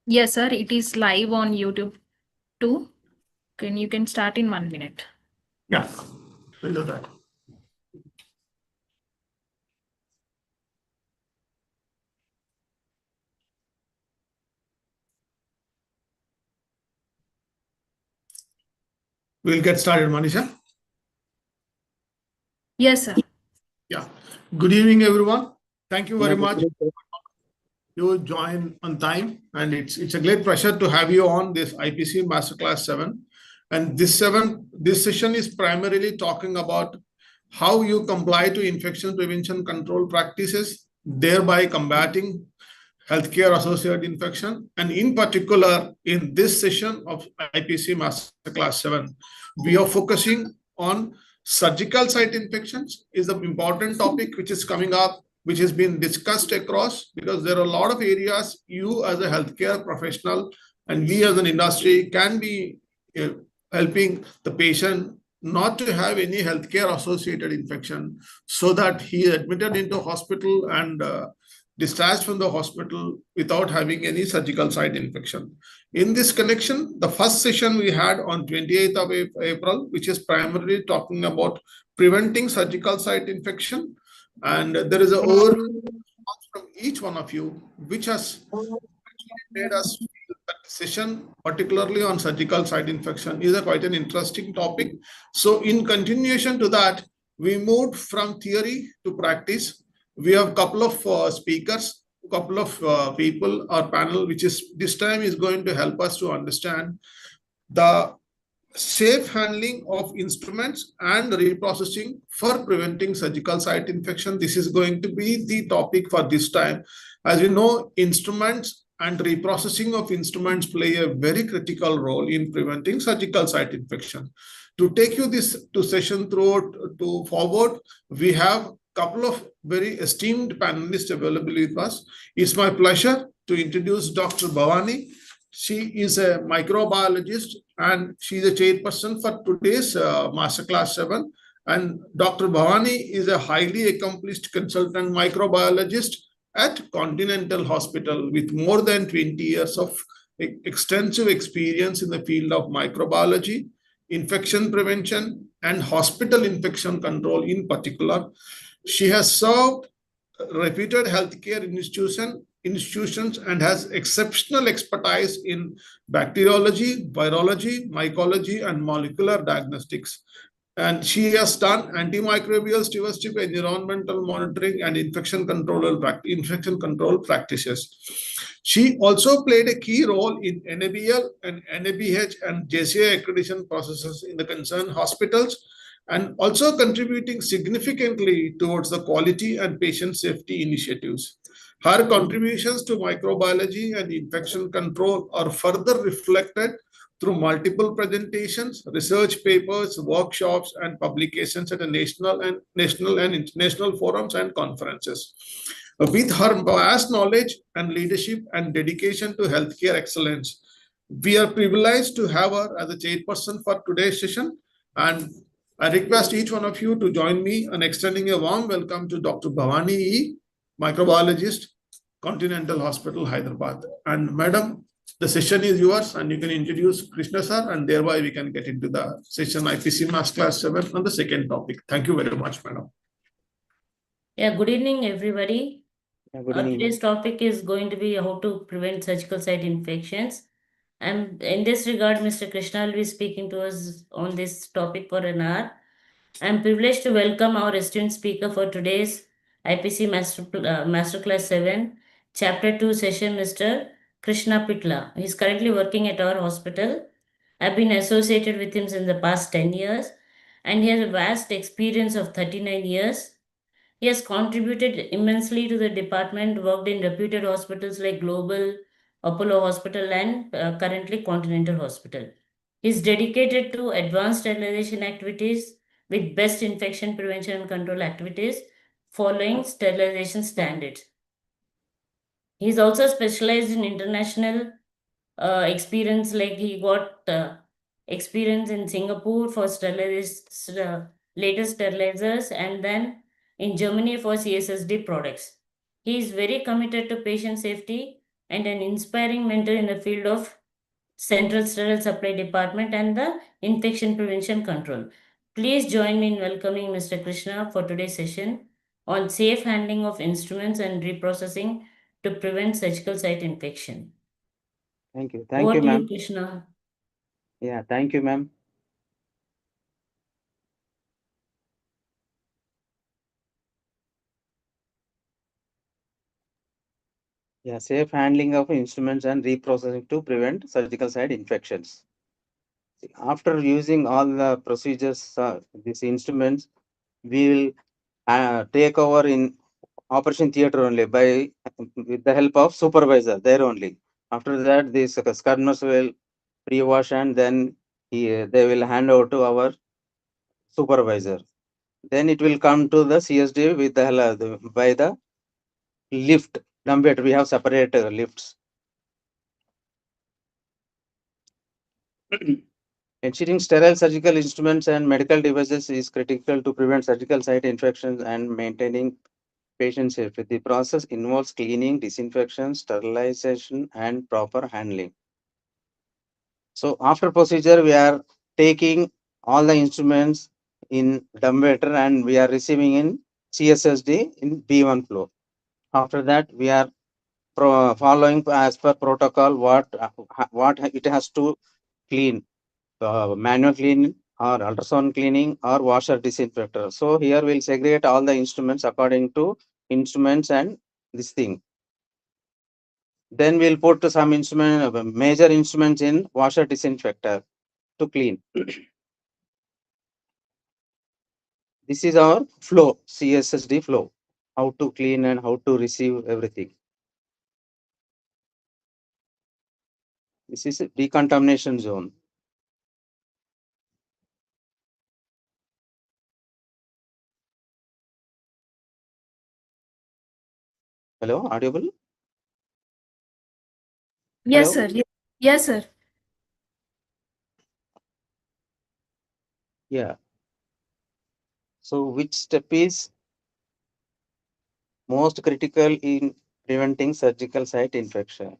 Yes, sir. It is live on YouTube too. You can start in 1 minute. Yeah, we'll do that. We'll get started, Manisha. Yes, sir. Yeah. Good evening, everyone. Thank you very Yeah, much. You join on time, and it's a great pleasure to have you on this IPC Masterclass 7. And this session is primarily talking about how you comply to infection prevention control practices, thereby combating healthcare associated infection. And in particular, in this session of IPC Masterclass 7, we are focusing on surgical site infections is the important topic which is coming up, which has been discussed across, because there are a lot of areas you as a healthcare professional and we as an industry can be helping the patient not to have any healthcare associated infection, so that he is admitted into hospital and discharged from the hospital without having any surgical site infection. In this connection, the first session we had on 28th of April, which is primarily talking about preventing surgical site infection. And there is a overview from each one of you, which has made us feel that the session, particularly on surgical site infection, is quite an interesting topic. So in continuation to that, we moved from theory to practice. We have a couple of speakers, a couple of people, our panel, which is this time is going to help us to understand the safe handling of instruments and reprocessing for preventing surgical site infection. This is going to be the topic for this time. As you know, instruments and reprocessing of instruments play a very critical role in preventing surgical site infection. To take you this to session throughout to forward, we have a couple of very esteemed panelists available with us. It's my pleasure to introduce Dr. Bhavani. She is a microbiologist and she's a chairperson for today's Masterclass 7. And Dr. Bhavani is a highly accomplished consultant microbiologist at Continental Hospital with more than 20 years of extensive experience in the field of microbiology, infection prevention, and hospital infection control in particular. She has served reputed healthcare institutions and has exceptional expertise in bacteriology, virology, mycology, and molecular diagnostics. And she has done antimicrobial stewardship, environmental monitoring, and infection control practices. She also played a key role in NABL and NABH and JCI accreditation processes in the concerned hospitals, and also contributing significantly towards the quality and patient safety initiatives. Her contributions to microbiology and infection control are further reflected through multiple presentations, research papers, workshops, and publications at a national and international forums and conferences. With her vast knowledge and leadership and dedication to healthcare excellence, we are privileged to have her as a chairperson for today's session. And I request each one of you to join me in extending a warm welcome to Dr. Bhavani E., microbiologist, Continental Hospital, Hyderabad. And Madam, the session is yours, and you can introduce Krishna sir, and thereby we can get into the session IPC Masterclass 7 on the second topic. Thank you very much, Madam. Yeah, good evening, everybody. Yeah, good evening. Today's topic is going to be how to prevent surgical site infections. And in this regard, Mr. Krishna will be speaking to us on this topic for an hour. I'm privileged to welcome our esteemed speaker for today's IPC Masterclass 7, Chapter 2 session, Mr. Krishna Pitla. He's currently working at our hospital. I've been associated with him since the past 10 years, and he has a vast experience of 39 years. He has contributed immensely to the department, worked in reputed hospitals like Global, Apollo Hospital, and currently Continental Hospital. He is dedicated to advanced sterilization activities with best infection prevention and control activities following sterilization standards. He is also specialized in international experience, like he got experience in Singapore for latest sterilizers, and then in Germany for CSSD products. He is very committed to patient safety and an inspiring mentor in the field of Central Sterile Supply Department and the Infection Prevention Control. Please join me in welcoming Mr. Krishna for today's session on safe handling of instruments and reprocessing to prevent surgical site infection. Thank you. Over Thank you, to you, ma'am. Krishna. Yeah, thank you, ma'am. Yeah, safe handling of instruments and reprocessing to prevent surgical site infections. After using all the procedures, these instruments, we will take over in operation theater only by with the help of supervisor there only. After that, these scanners will pre-wash and then they will hand over to our supervisor. Then it will come to the CSD with by the lift. Number we have separate lifts. Ensuring sterile surgical instruments and medical devices is critical to prevent surgical site infections and maintaining patient safety. The process involves cleaning, disinfection, sterilization, and proper handling. So after procedure, we are taking all the instruments in dumbwaiter and we are receiving in CSSD in B1 flow. After that, we are following as per protocol what it has to clean, manual cleaning or ultrasound cleaning or washer disinfector. So here we'll segregate all the instruments according to instruments and this thing. Then we'll put some major instruments in washer disinfector to clean. This is our flow, CSSD flow, how to clean and how to receive everything. This is a decontamination zone. Hello, audible? Yes, Hello? sir. Yes, sir. Yeah. So which step is most critical in preventing surgical site infection?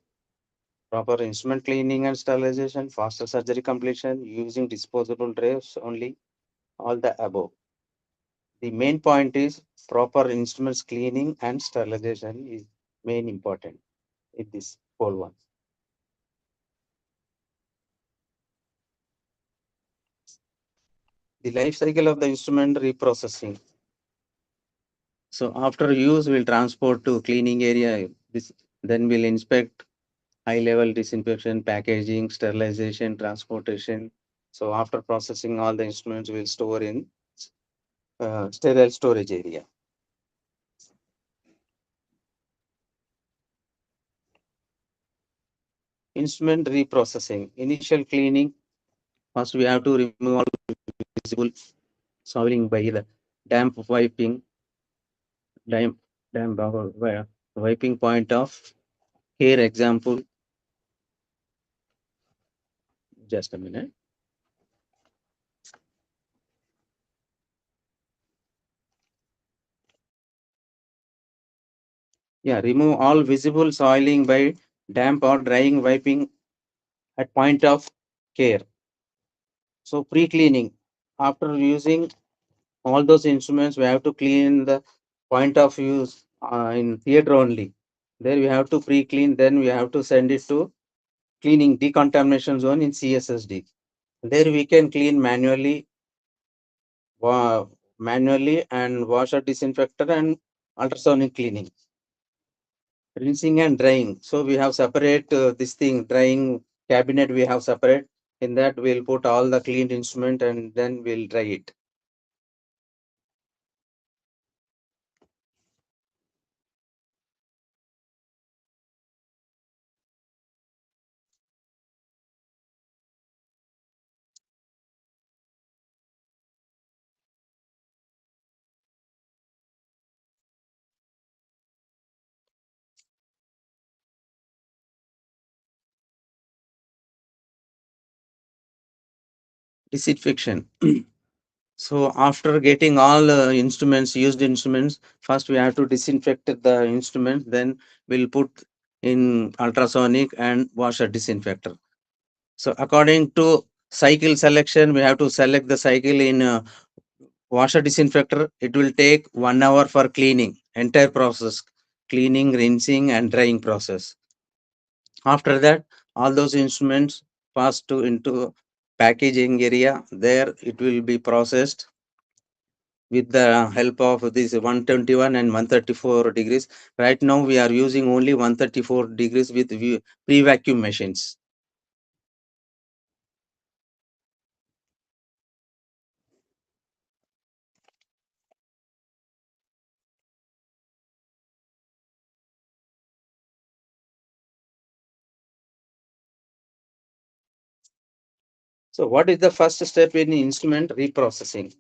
Proper instrument cleaning and sterilization, faster surgery completion, using disposable drapes only, all the above. The main point is proper instruments cleaning and sterilization is main important in this whole one. The life cycle of the instrument reprocessing. So after use, we'll transport to cleaning area. Then we'll inspect high level disinfection, packaging, sterilization, transportation. So after processing, all the instruments will store in sterile storage area. Instrument reprocessing. Initial cleaning. First, we have to remove all visible soiling by the damp wiping, damp, wiping point of hair example. Just a minute. Yeah, remove all visible soiling by damp or drying wiping at point of care. So pre-cleaning. After using all those instruments, we have to clean the point of use in theater only. There we have to pre-clean, then we have to send it to cleaning decontamination zone in CSSD. There we can clean manually and washer disinfector and ultrasonic cleaning. Rinsing and drying. So we have separate this thing, drying cabinet we have separate. In that we'll put all the cleaned instrument and then we'll dry it. Disinfection. So after getting all instruments, used instruments, first we have to disinfect the instrument, then we'll put in ultrasonic and washer disinfector. So according to cycle selection, we have to select the cycle in washer disinfector. It will take 1 hour for cleaning, entire process, cleaning, rinsing and drying process. After that, all those instruments pass to into packaging area. There it will be processed with the help of this 121 and 134 degrees. Right now we are using only 134 degrees with pre-vacuum machines. So what is the first step in instrument reprocessing?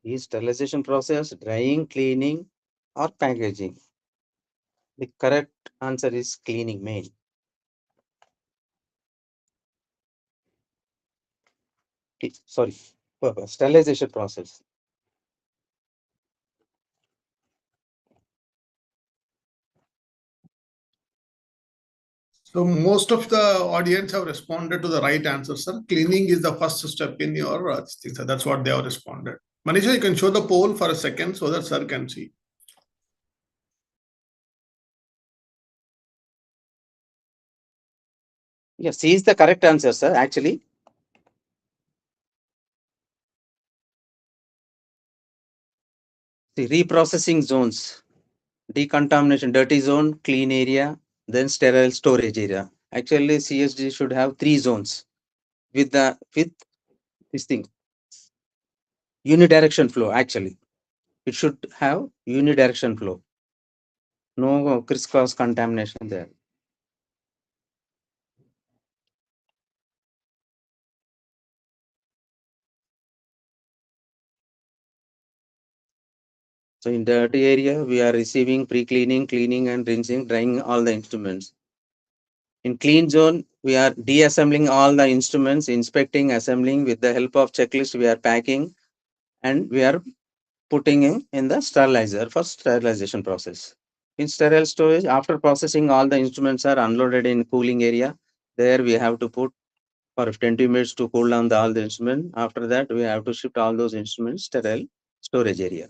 Is sterilization process, drying, cleaning or packaging? The correct answer is cleaning main. Sorry, sterilization process. So most of the audience have responded to the right answer, sir. Cleaning is the first step in your thing, sir. That's what they have responded. Manisha, you can show the poll for a second so that sir can see. Yes, C is the correct answer, sir. Actually, the reprocessing zones, decontamination, dirty zone, clean area, then sterile storage area. Actually, CSD should have 3 zones with this thing, unidirection flow. Actually, it should have unidirection flow. No crisscross contamination there. So in dirty area, we are receiving pre-cleaning, cleaning and rinsing, drying all the instruments. In clean zone, we are deassembling all the instruments, inspecting, assembling. With the help of checklist, we are packing and we are putting in the sterilizer for sterilization process. In sterile storage, after processing, all the instruments are unloaded in cooling area. There we have to put for 20 minutes to cool down all the instrument. After that, we have to shift all those instruments sterile storage area.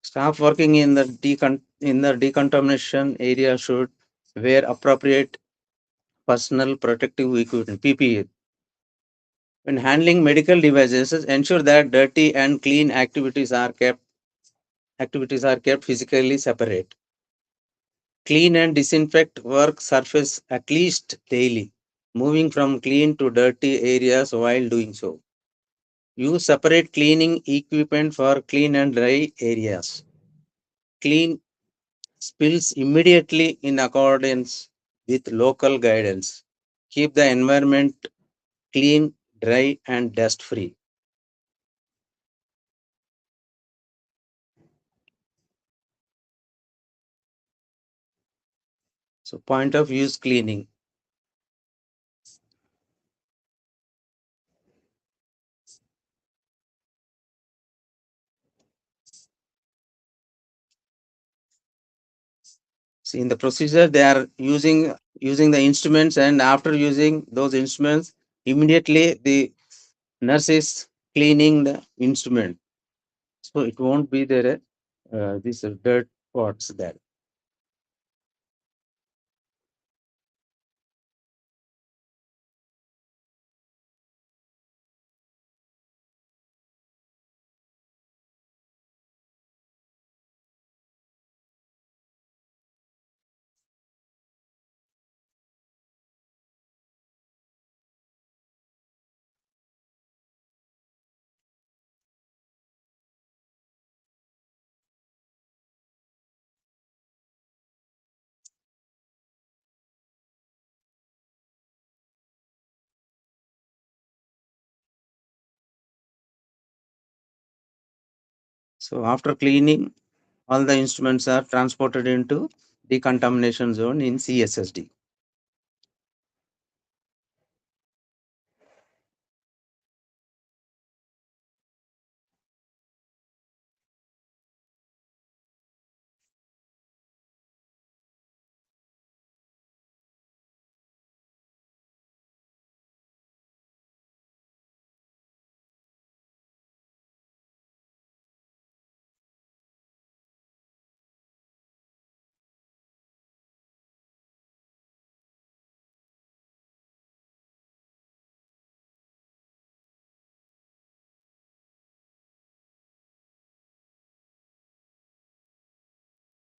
Staff working in the decontamination area should wear appropriate personal protective equipment (PPE). When handling medical devices, ensure that dirty and clean activities are kept physically separate. Clean and disinfect work surface at least daily, moving from clean to dirty areas while doing so. Use separate cleaning equipment for clean and dry areas. Clean spills immediately in accordance with local guidance. Keep the environment clean, dry, and dust free. So, point of use cleaning. See, in the procedure, they are using the instruments, and after using those instruments, immediately the nurse is cleaning the instrument. So it won't be there these dirt spots there. So after cleaning, all the instruments are transported into decontamination zone in CSSD.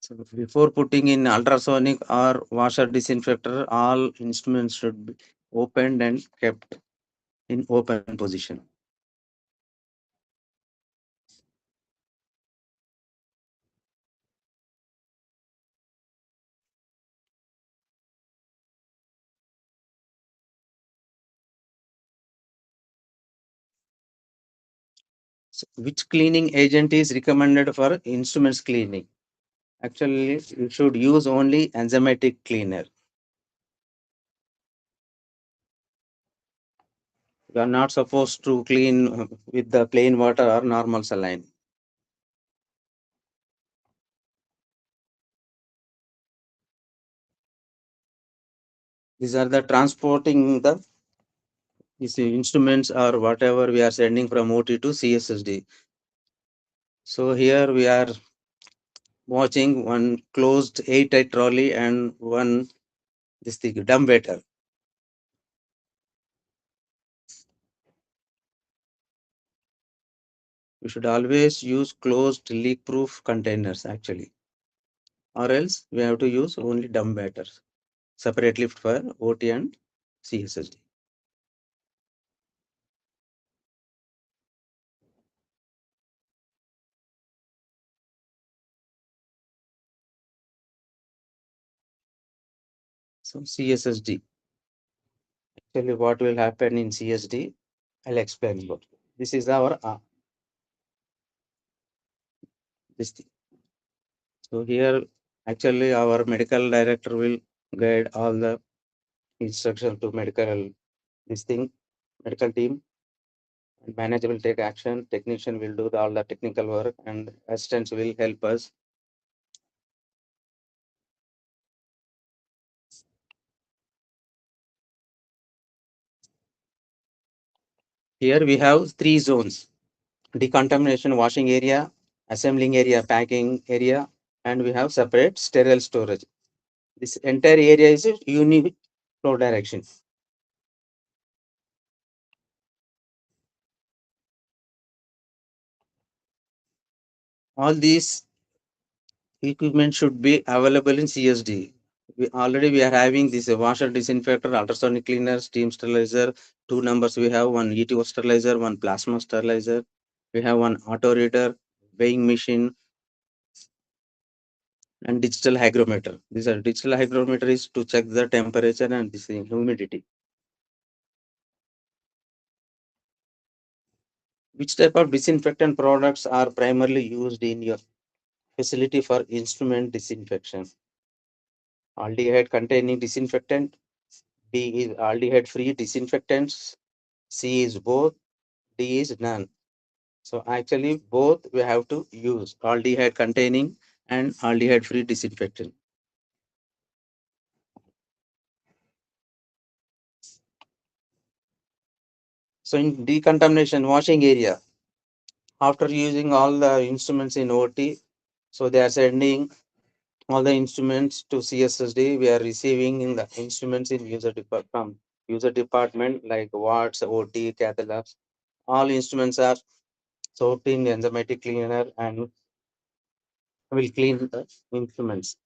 So before putting in ultrasonic or washer disinfector, all instruments should be opened and kept in open position. So which cleaning agent is recommended for instruments cleaning? Actually, you should use only enzymatic cleaner. You are not supposed to clean with the plain water or normal saline. These are the transporting these instruments or whatever we are sending from OT to CSSD. So here we are watching one closed airtight trolley and one this thing dumbwaiter. We should always use closed leak-proof containers actually, or else we have to use only dumbwaiters separately for OT and CSSD. So CSSD. Actually, what will happen in CSD? I'll explain about. This is our this thing. So here, actually, our medical director will guide all the instruction to medical this thing, medical team, and manager will take action. Technician will do all the technical work, and assistants will help us. Here we have 3 zones: decontamination washing area, assembling area, packing area, and we have separate sterile storage. This entire area is a flow direction. All these equipment should be available in CSD. We are having this washer disinfector, ultrasonic cleaner, steam sterilizer. 2 numbers we have: one ETO sterilizer, one plasma sterilizer. We have one auto reader, weighing machine, and digital hygrometer. This digital hygrometer is to check the temperature and this humidity. Which type of disinfectant products are primarily used in your facility for instrument disinfection? Aldehyde containing disinfectant, B is aldehyde free disinfectants, C is both, D is none. So actually both we have to use aldehyde containing and aldehyde free disinfectant. So in decontamination washing area, after using all the instruments in OT, so they are sending all the instruments to CSSD. We are receiving in the instruments in from user department like wards, OT, cath labs. All instruments are soaked in enzymatic cleaner and will clean the instruments.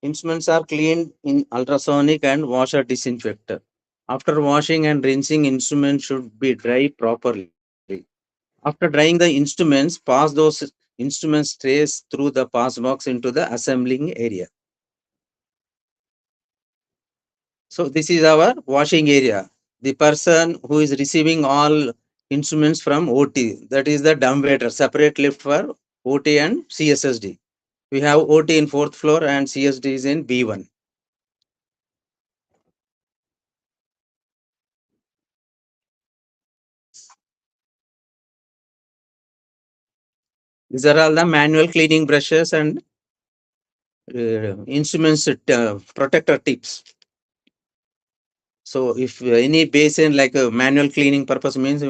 Instruments are cleaned in ultrasonic and washer disinfector. After washing and rinsing, instruments should be dry properly. After drying the instruments, pass those instruments trays through the pass box into the assembling area. So this is our washing area. The person who is receiving all instruments from OT, that is the dumbwaiter, separate lift for OT and CSSD. We have OT in 4th floor and CSD is in B1. These are all the manual cleaning brushes and instruments protector tips. So if any basin like a manual cleaning purpose means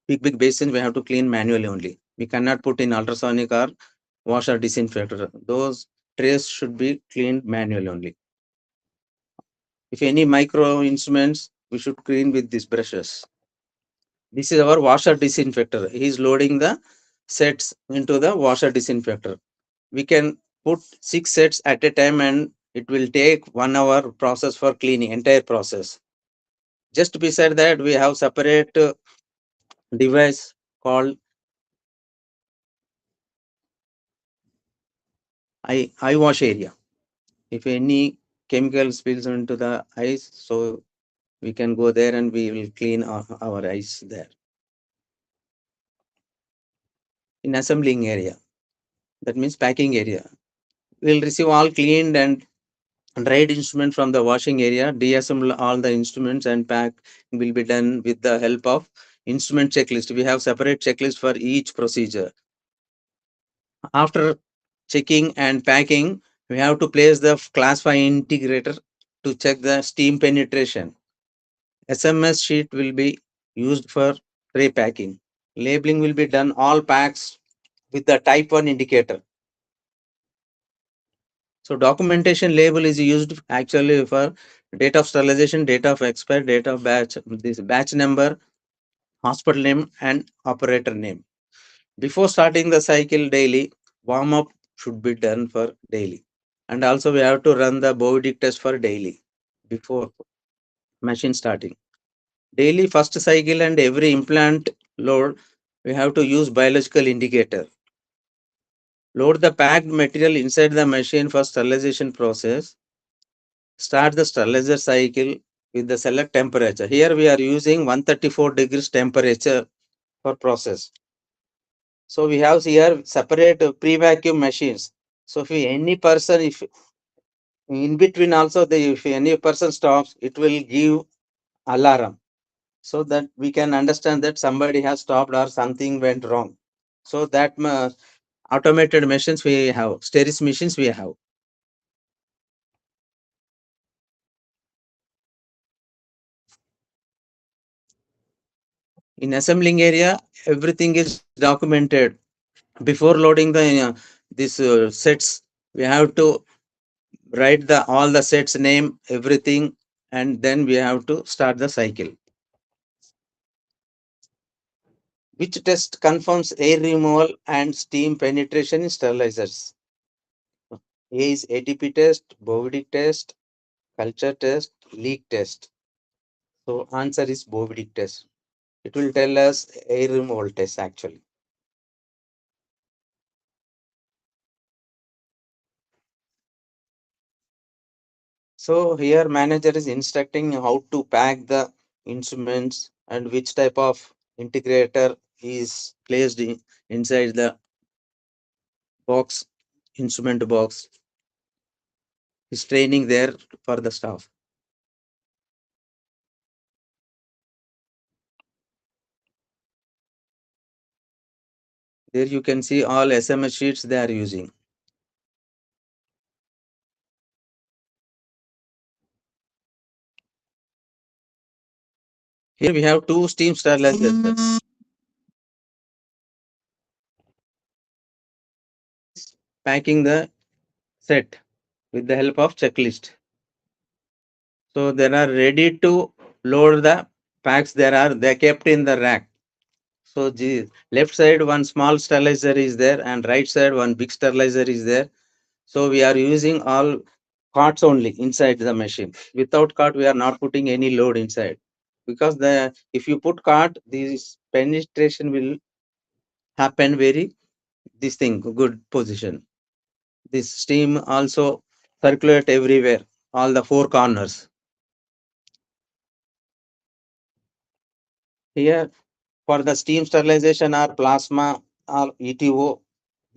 big basins we have to clean manually only. We cannot put in ultrasonic or washer disinfector. Those trays should be cleaned manually only. If any micro instruments, we should clean with these brushes. This is our washer disinfector. He is loading the sets into the washer disinfector. We can put 6 sets at a time, and it will take 1 hour process for cleaning entire process. Just beside that, we have separate device called eye wash area. If any chemical spills into the eyes, so we can go there and we will clean our eyes there. In assembling area, that means packing area, we'll receive all cleaned and dried instrument from the washing area, deassemble all the instruments, and pack will be done with the help of instrument checklist. We have separate checklist for each procedure. After checking and packing, we have to place the class 5 integrator to check the steam penetration. SMS sheet will be used for tray packing. Labeling will be done all packs with the type 1 indicator. So documentation label is used actually for date of sterilization, date of expire, date of batch, this batch number, hospital name, and operator name. Before starting the cycle daily, warm up should be done for daily. And also we have to run the Bovidic test for daily before machine starting. Daily first cycle and every implant load, we have to use biological indicator. Load the packed material inside the machine for sterilization process. Start the sterilizer cycle with the select temperature. Here we are using 134 degrees temperature for process. So we have here separate pre-vacuum machines. So if any person, if in between also, if any person stops, it will give alarm, so that we can understand that somebody has stopped or something went wrong. So that automated machines we have, Steris machines we have. In assembling area, everything is documented. Before loading the these sets, we have to write the all the sets name, everything, and then we have to start the cycle. Which test confirms air removal and steam penetration in sterilizers? A is ATP test, Bovidic test, culture test, leak test. So answer is Bovidic test. It will tell us air removal test actually. So here manager is instructing how to pack the instruments and which type of integrator is placed inside the box, instrument box. Is training there for the staff. There you can see all SMS sheets they are using. Here we have two steam sterilizers. Packing the set with the help of checklist. So they are ready to load the packs. They kept in the rack. So the left side one small sterilizer is there, and right side one big sterilizer is there. So we are using all carts only inside the machine. Without cart, we are not putting any load inside, because the if you put cart, this penetration will happen very this thing good position. This steam also circulate everywhere, all the four corners. Here for the steam sterilization or plasma or ETO,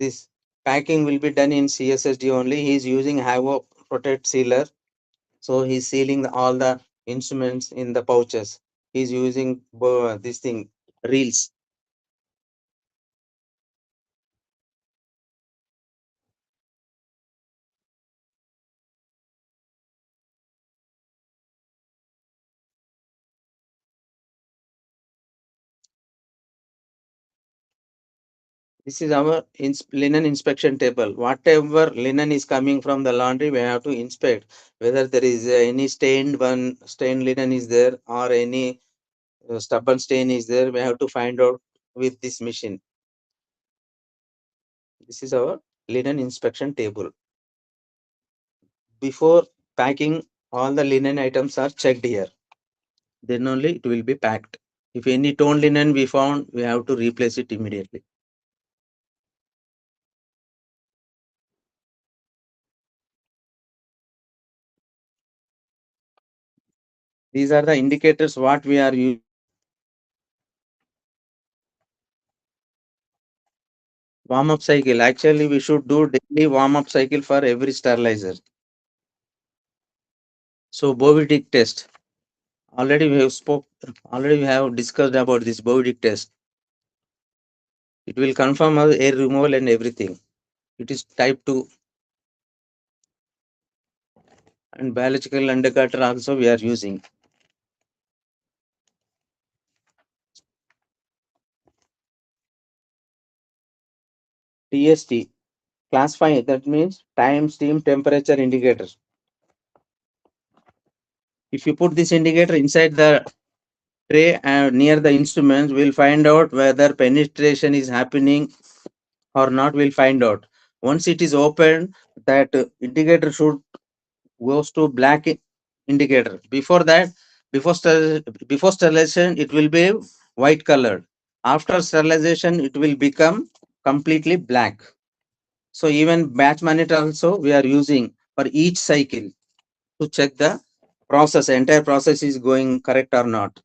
this packing will be done in CSSD only. He is using Havo Protect Sealer. So he's sealing all the instruments in the pouches. He's using this thing, reels. This is our linen inspection table. Whatever linen is coming from the laundry, we have to inspect whether there is any stained linen is there, or any stubborn stain is there. We have to find out with this machine. This is our linen inspection table. before packing, all the linen items are checked here. Then only it will be packed. If any torn linen we found, we have to replace it immediately. These are the indicators what we are using. Warm up cycle. Actually, we should do daily warm up cycle for every sterilizer. So Bovidic test. Already we have discussed about this Bovidic test. It will confirm our air removal and everything. It is type 2. And biological undercutter also we are using. TST. Class 5, that means time, steam, temperature indicator. If you put this indicator inside the tray and near the instruments, we'll find out whether penetration is happening or not. We'll find out. Once it is opened, that indicator should goes to black indicator. Before that, before sterilization, it will be white colored. After sterilization, it will become completely black. So even batch monitor also we are using for each cycle to check the process, entire process is going correct or not.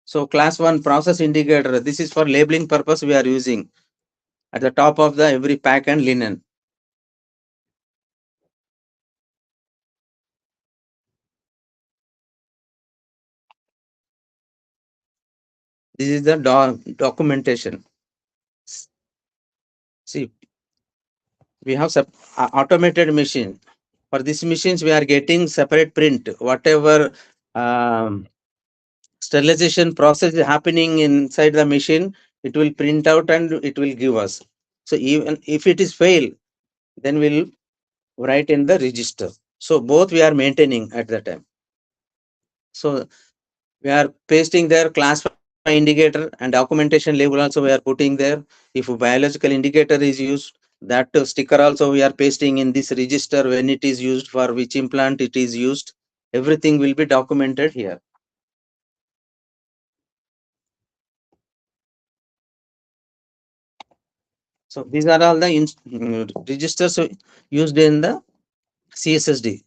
So class 1 process indicator, this is for labeling purpose we are using at the top of the every pack and linen. This is the documentation. See, we have automated machine. For these machines, we are getting separate print. Whatever sterilization process is happening inside the machine, it will print out and it will give us. So even if it is fail, then we'll write in the register. So both we are maintaining at the time. So we are pasting their class 5 indicator and documentation label also we are putting there. If a biological indicator is used, that sticker also we are pasting in this register when it is used, for which implant it is used. Everything will be documented here. So these are all the registers used in the CSSD.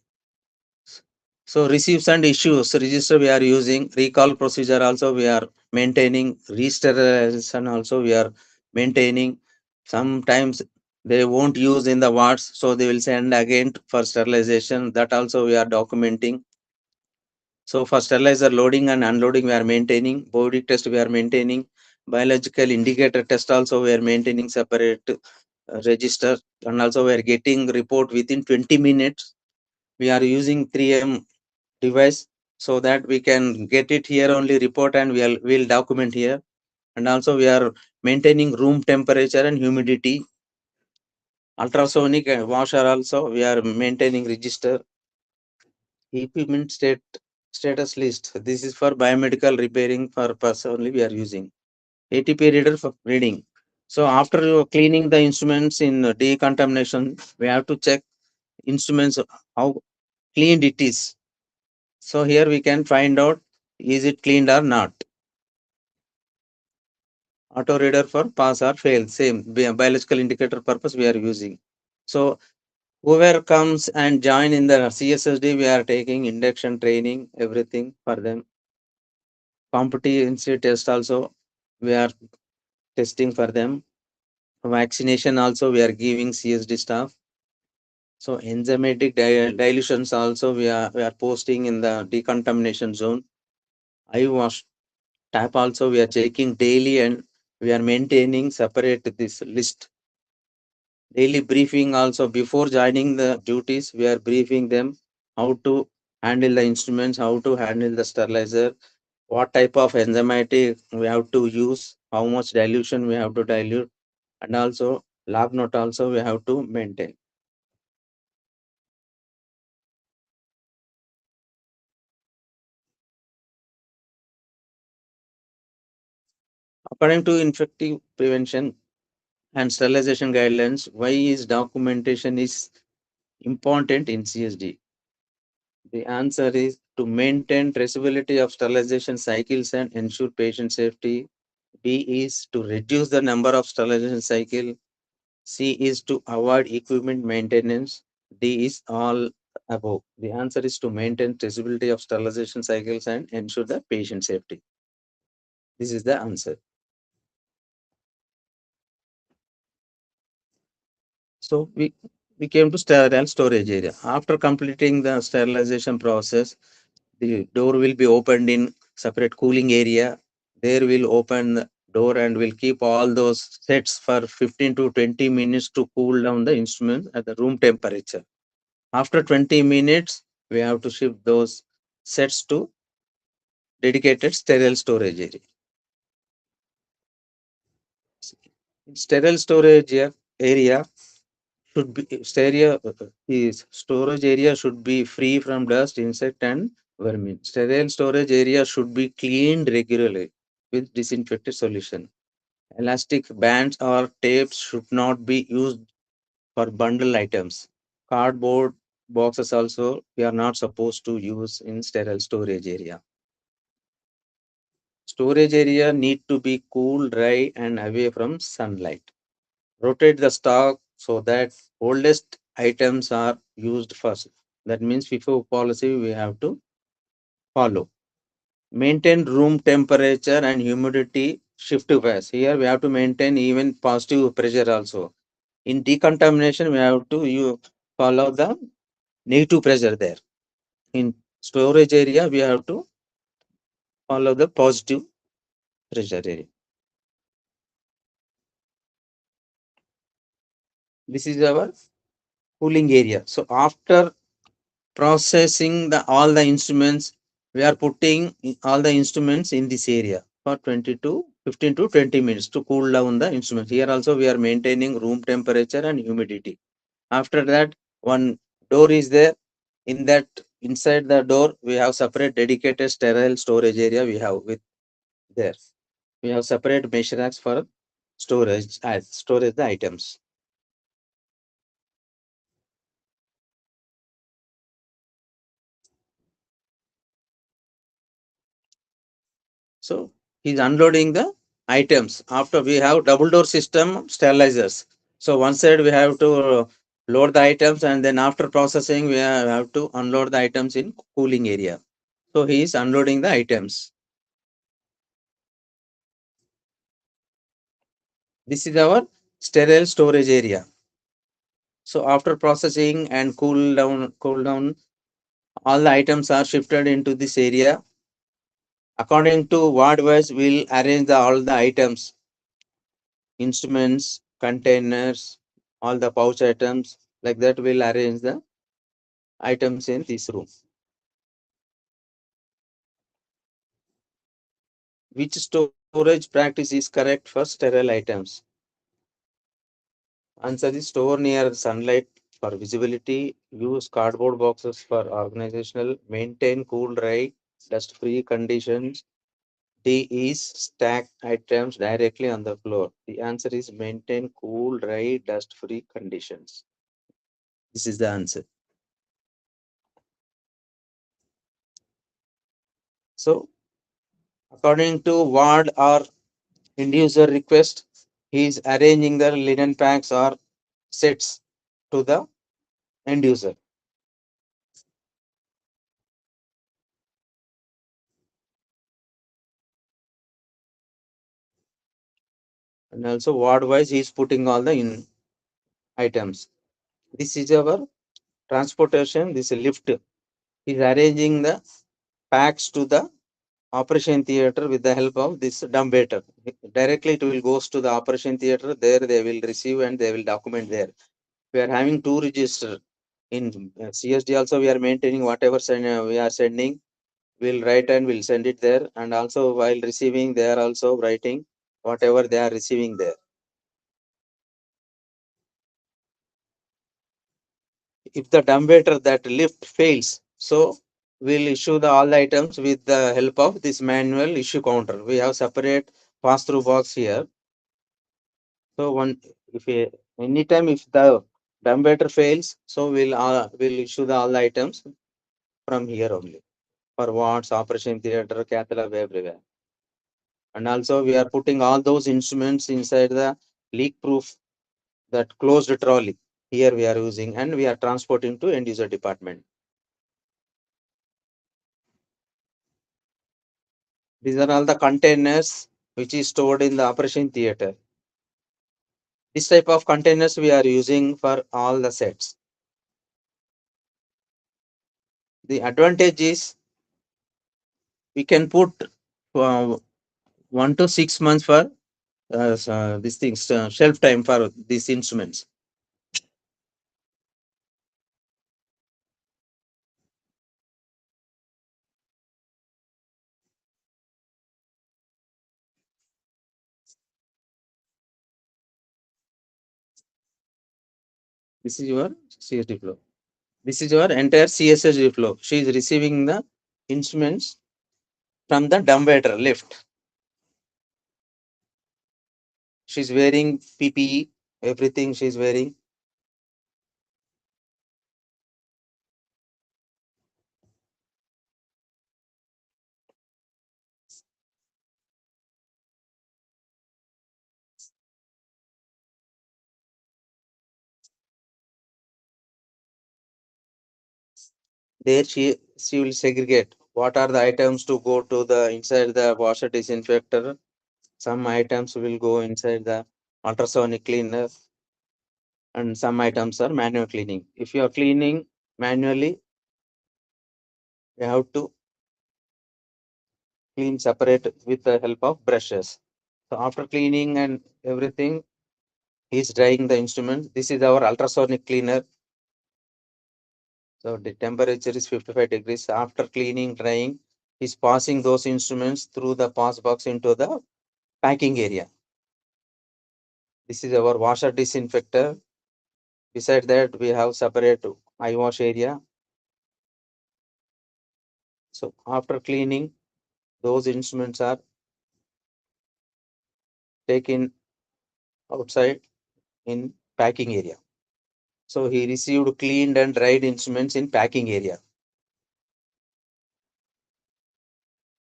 So receives and issues register we are using, recall procedure also we are maintaining, re-sterilization also we are maintaining. Sometimes they won't use in the wards, so they will send again for sterilization. That also we are documenting. So for sterilizer loading and unloading we are maintaining, body test we are maintaining, biological indicator test also we are maintaining separate register, and also we are getting report within 20 minutes. We are using 3M device so that we can get it here only report and we'll document here. And also we are maintaining room temperature and humidity. Ultrasonic washer also we are maintaining register. Equipment status list, this is for biomedical repairing purpose only we are using. ATP reader for reading. So after cleaning the instruments in decontamination, we have to check instruments how cleaned it is. So here we can find out is it cleaned or not. Auto reader for pass or fail, same biological indicator purpose we are using. So whoever comes and join in the CSSD, we are taking induction training, everything for them. Competency test also we are testing for them. Vaccination also we are giving CSD staff. So enzymatic dilutions also we are posting in the decontamination zone. I wash tap also we are checking daily and we are maintaining separate this list. Daily briefing also before joining the duties, we are briefing them how to handle the instruments, how to handle the sterilizer, what type of enzymatic we have to use, how much dilution we have to dilute, and also lab note also we have to maintain. According to infective prevention and sterilization guidelines, why is documentation is important in CSD? The answer is to maintain traceability of sterilization cycles and ensure patient safety. B is to reduce the number of sterilization cycle. C is to avoid equipment maintenance. D is all above. The answer is to maintain traceability of sterilization cycles and ensure the patient safety. This is the answer. So we came to sterile storage area. After completing the sterilization process, the door will be opened in separate cooling area. There will open the door and will keep all those sets for 15 to 20 minutes to cool down the instruments at the room temperature. After 20 minutes, we have to shift those sets to dedicated sterile storage area. Sterile storage area should be is storage area should be free from dust, insect, and vermin. Sterile storage area should be cleaned regularly with disinfected solution. Elastic bands or tapes should not be used for bundle items. Cardboard boxes also we are not supposed to use in sterile storage area. Storage area need to be cool, dry, and away from sunlight. Rotate the stock so that oldest items are used first. That means FIFO policy we have to follow. Maintain room temperature and humidity shift phase. Here we have to maintain even positive pressure also. In decontamination, we have to follow the negative pressure there. In storage area, we have to follow the positive pressure area. This is our cooling area. So after processing all the instruments, we are putting all the instruments in this area for 15 to 20 minutes to cool down the instruments. Here also we are maintaining room temperature and humidity. After that, one door is there. In that, inside the door, we have separate dedicated sterile storage area. We have with there. We have separate mesh racks for storage storage the items. So he's unloading the items. After we have double door system sterilizers. So one side we have to load the items, and then after processing we have to unload the items in cooling area. So he is unloading the items. This is our sterile storage area. So after processing and cool down, all the items are shifted into this area. According to ward wise, we'll arrange all the items, instruments, containers, all the pouch items. Like that, we'll arrange the items in this room. Which storage practice is correct for sterile items? Answer is store near sunlight for visibility, use cardboard boxes for organizational, maintain cool, dry, dust-free conditions. D is stack items directly on the floor. The answer is maintain cool, dry, dust-free conditions. This is the answer. So, according to ward or end user request, he is arranging the linen packs or sets to the end user. And also ward wise, he is putting all the items. This is our transportation. This is lift. He is arranging the packs to the operation theater with the help of this dumbwaiter. Directly it will goes to the operation theater. There they will receive and they will document there. We are having two register. In CSD also we are maintaining whatever we are sending. We'll write and we'll send it there. And also while receiving, they are also writing whatever they are receiving there. If the dumbwaiter that lift fails, so we'll issue all the items with the help of this manual issue counter. We have separate pass-through box here. So anytime if the Dumbwaiter fails, so we'll issue all the items from here only for wards, operation theater, cath lab, everywhere. And also we are putting all those instruments inside the leak proof, that closed trolley. Here we are using, and we are transporting to end user department. These are all the containers which is stored in the operation theater. This type of containers we are using for all the sets. The advantage is we can put 1 to 6 months for these things, shelf time for these instruments. This is your CSD flow. This is your entire CSSD flow. She is receiving the instruments from the dumbwaiter lift. She's wearing PPE, everything she's wearing. There she will segregate what are the items to go to the inside the washer disinfector. Some items will go inside the ultrasonic cleaner, and some items are manual cleaning. If you are cleaning manually, you have to clean separate with the help of brushes. So after cleaning and everything, he's drying the instrument. This is our ultrasonic cleaner. So the temperature is 55 degrees. After cleaning, drying, he's passing those instruments through the pass box into the packing area. This is our washer disinfector. Beside that, we have separate eye wash area. So after cleaning, those instruments are taken outside in packing area. So he received cleaned and dried instruments in packing area.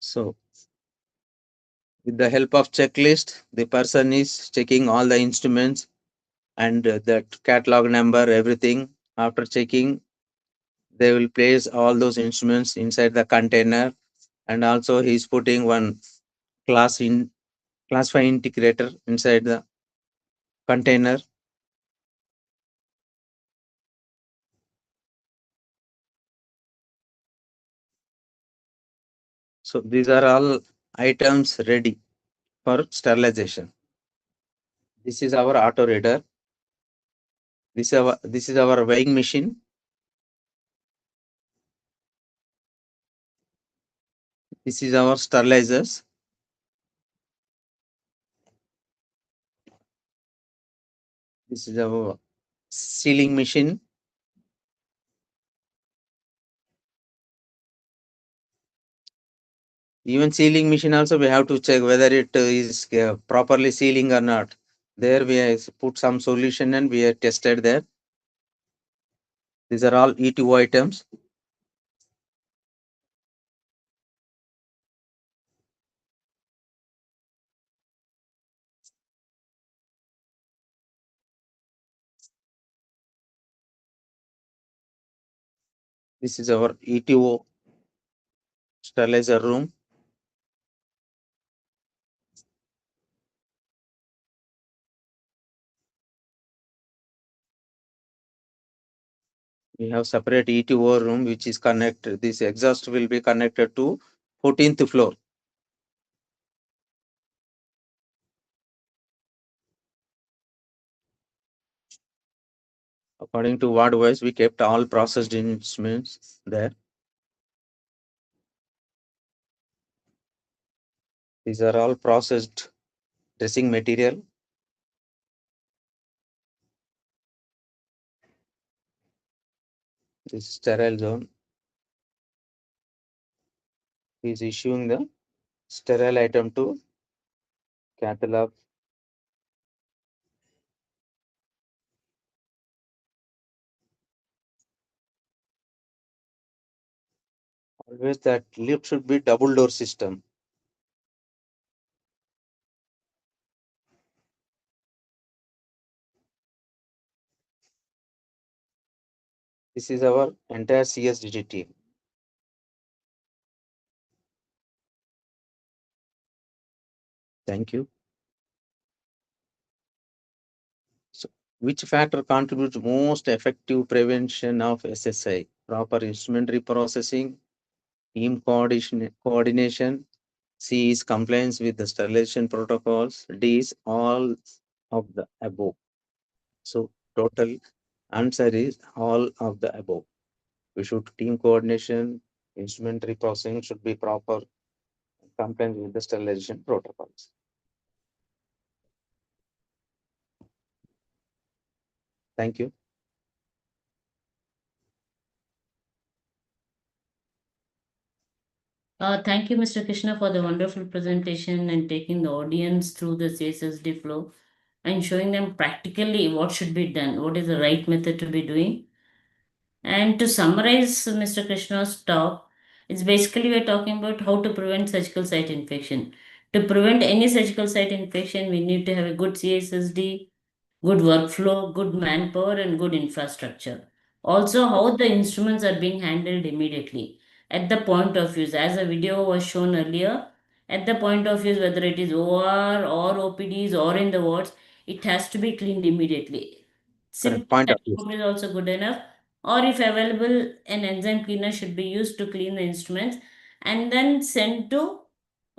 So with the help of checklist, the person is checking all the instruments and that catalog number, everything. After checking, they will place all those instruments inside the container, and also he's putting one class 5 integrator inside the container. So these are all items ready for sterilization. This is our auto reader. This is our weighing machine. This is our sterilizers. This is our sealing machine. Even sealing machine also we have to check whether it is properly sealing or not. There we have put some solution and we have tested there. These are all E2 items. This is our E2 sterilizer room. We have separate E2O room which is connected. This exhaust will be connected to 14th floor. According to ward wise, we kept all processed instruments there. These are all processed dressing material. This sterile zone is issuing the sterile item to cath lab. Always that lift should be double door system. This is our entire CSDG team. Thank you. So, which factor contributes most effective prevention of SSI? Proper instrument reprocessing, team coordination. C is compliance with the sterilization protocols. D is all of the above. So total answer is all of the above. We should team coordination, instrument reprocessing should be proper, compliance with the sterilization protocols. Thank you. Thank you, Mr. Krishna, for the wonderful presentation and taking the audience through the CSSD flow and showing them practically what should be done, what is the right method to be doing. And to summarize Mr. Krishna's talk, it's basically we're talking about how to prevent surgical site infection. To prevent any surgical site infection, we need to have a good CSSD, good workflow, good manpower, and good infrastructure. Also, how the instruments are being handled immediately at the point of use. As a video was shown earlier, at the point of use, whether it is OR or OPDs or in the wards, it has to be cleaned immediately. Correct Simple point of view. is also good enough. Or if available, an enzyme cleaner should be used to clean the instruments and then sent to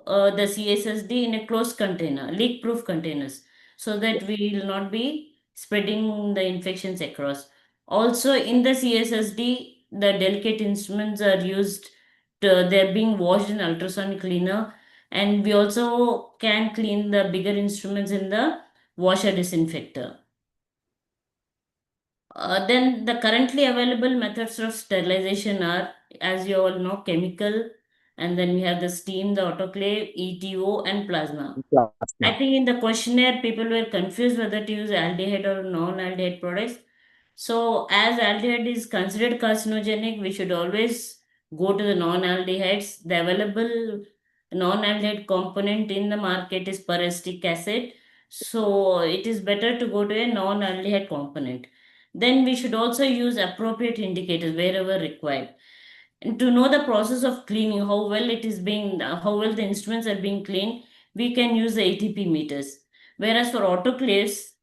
the CSSD in a closed container, leak-proof containers, so that we will not be spreading the infections across. Also, in the CSSD, the delicate instruments are used. They're being washed in ultrasonic cleaner, and we also can clean the bigger instruments in the washer disinfector. Then the currently available methods of sterilization are, as you all know, chemical, and then we have the steam, the autoclave, ETO, and plasma. I think in the questionnaire, people were confused whether to use aldehyde or non-aldehyde products. So, as aldehyde is considered carcinogenic, we should always go to the non-aldehydes. The available non-aldehyde component in the market is peracetic acid. So, it is better to go to a non-aldehyde component. Then we should also use appropriate indicators wherever required. And to know the process of cleaning, how well it is being, how well the instruments are being cleaned, we can use the ATP meters. Whereas for autoclaves,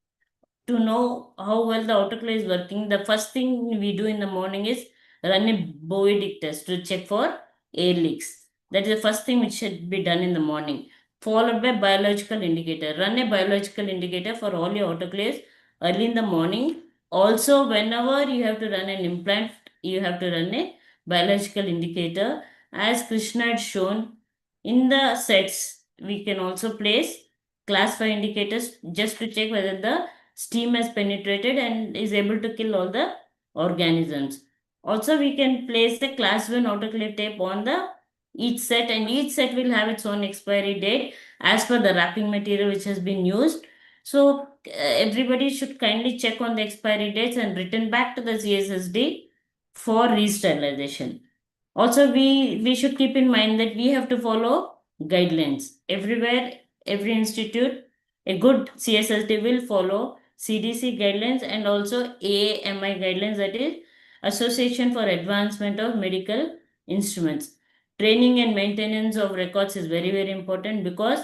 to know how well the autoclave is working, the first thing we do in the morning is run a Bovidic test to check for air leaks. That is the first thing which should be done in the morning, followed by biological indicator. Run a biological indicator for all your autoclaves early in the morning. Also, whenever you have to run an implant, you have to run a biological indicator. As Krishna had shown, in the sets, we can also place class 5 indicators just to check whether the steam has penetrated and is able to kill all the organisms. Also, we can place the class 1 autoclave tape on the each set, and each set will have its own expiry date as per the wrapping material which has been used. So everybody should kindly check on the expiry dates and return back to the CSSD for re-sterilization. Also, we should keep in mind that we have to follow guidelines everywhere. Every institute, a good CSSD will follow CDC guidelines and also AAMI guidelines, that is Association for Advancement of Medical Instruments. Training and maintenance of records is very, very important because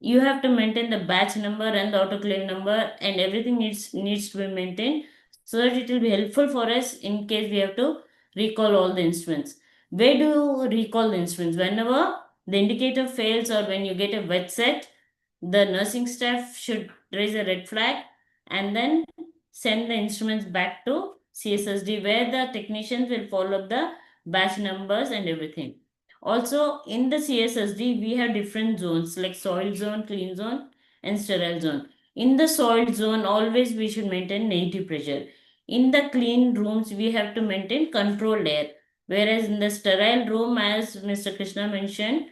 you have to maintain the batch number and the autoclave number, and everything needs to be maintained so that it will be helpful for us in case we have to recall all the instruments. Where do you recall the instruments? Whenever the indicator fails or when you get a wet set, the nursing staff should raise a red flag and then send the instruments back to CSSD, where the technicians will follow up the batch numbers and everything. Also, in the CSSD, we have different zones like soil zone, clean zone, and sterile zone. In the soil zone, always we should maintain negative pressure. In the clean rooms, we have to maintain controlled air. Whereas in the sterile room, as Mr. Krishna mentioned,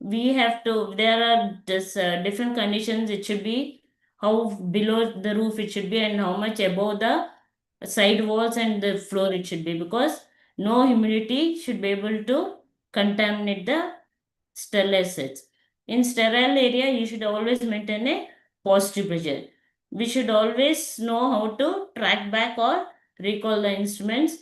we have to, there are this, different conditions. It should be how below the roof it should be and how much above the side walls and the floor it should be, because no humidity should be able to contaminate the sterile sets. In sterile area, you should always maintain a positive pressure. We should always know how to track back or recall the instruments.